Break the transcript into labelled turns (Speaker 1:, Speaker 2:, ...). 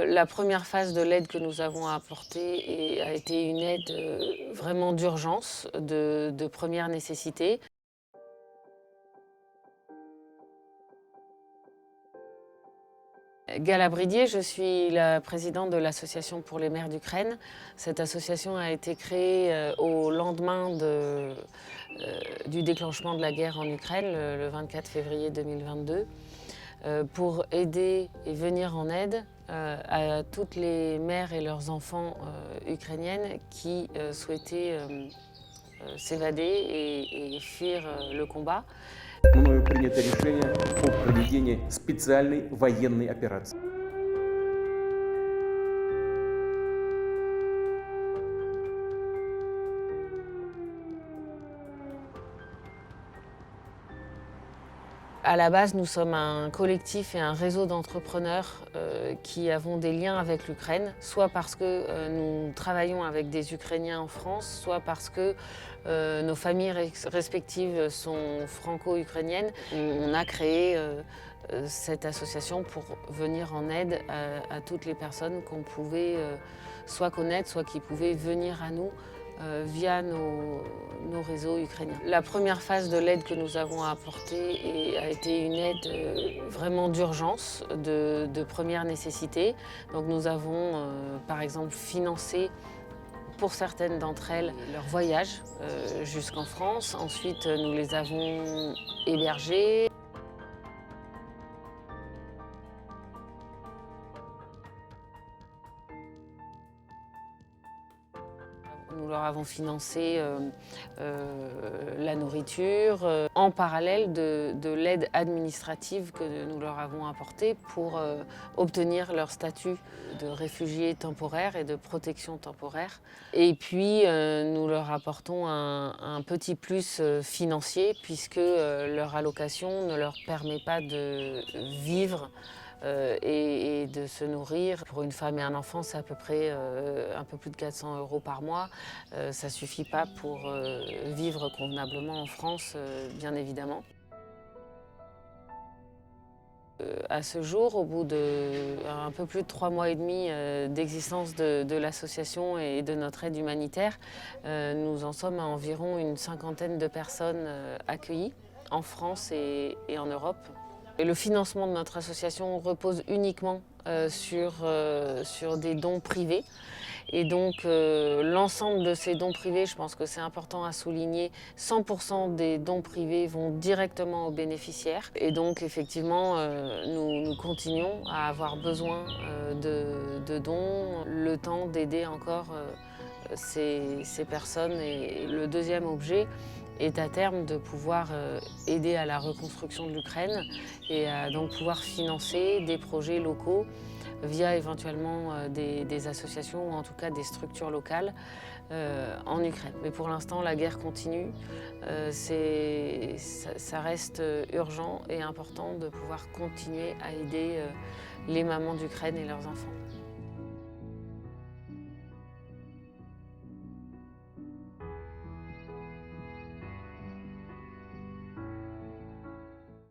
Speaker 1: La première phase de l'aide que nous avons apportée a été une aide vraiment d'urgence, de première nécessité. Gala Bridier, je suis la présidente de l'Association pour les mères d'Ukraine. Cette association a été créée au lendemain du déclenchement de la guerre en Ukraine, le 24 février 2022, pour aider et venir en aide à toutes les mères et leurs enfants ukrainiennes qui souhaitaient s'évader et fuir le combat.
Speaker 2: Мною принято решение о проведении специальной военной операции.
Speaker 1: À la base, nous sommes un collectif et un réseau d'entrepreneurs qui avons des liens avec l'Ukraine, soit parce que nous travaillons avec des Ukrainiens en France, soit parce que nos familles respectives sont franco-ukrainiennes. On a créé cette association pour venir en aide à toutes les personnes qu'on pouvait soit connaître, soit qui pouvaient venir à nous via nos réseaux ukrainiens. La première phase de l'aide que nous avons apportée a été une aide vraiment d'urgence, de première nécessité. Donc nous avons par exemple financé pour certaines d'entre elles leur voyage jusqu'en France. Ensuite, nous les avons hébergées. Nous leur avons financé la nourriture, en parallèle de l'aide administrative que nous leur avons apportée pour obtenir leur statut de réfugiés temporaires et de protection temporaire. Et puis, nous leur apportons un petit plus financier puisque leur allocation ne leur permet pas de vivre et de se nourrir. Pour une femme et un enfant, c'est à peu près un peu plus de 400 € par mois. Ça ne suffit pas pour vivre convenablement en France, bien évidemment. À ce jour, au bout d'un peu plus de 3 mois et demi d'existence de l'association et de notre aide humanitaire, nous en sommes à environ une cinquantaine de personnes accueillies en France et en Europe. Et le financement de notre association repose uniquement sur des dons privés. Et donc l'ensemble de ces dons privés, je pense que c'est important à souligner, 100% des dons privés vont directement aux bénéficiaires. Et donc effectivement, nous continuons à avoir besoin de dons, le temps d'aider encore ces personnes. Et le deuxième objet est à terme de pouvoir aider à la reconstruction de l'Ukraine et à donc pouvoir financer des projets locaux via éventuellement des associations ou en tout cas des structures locales en Ukraine. Mais pour l'instant, la guerre continue. Ça reste urgent et important de pouvoir continuer à aider les mamans d'Ukraine et leurs enfants.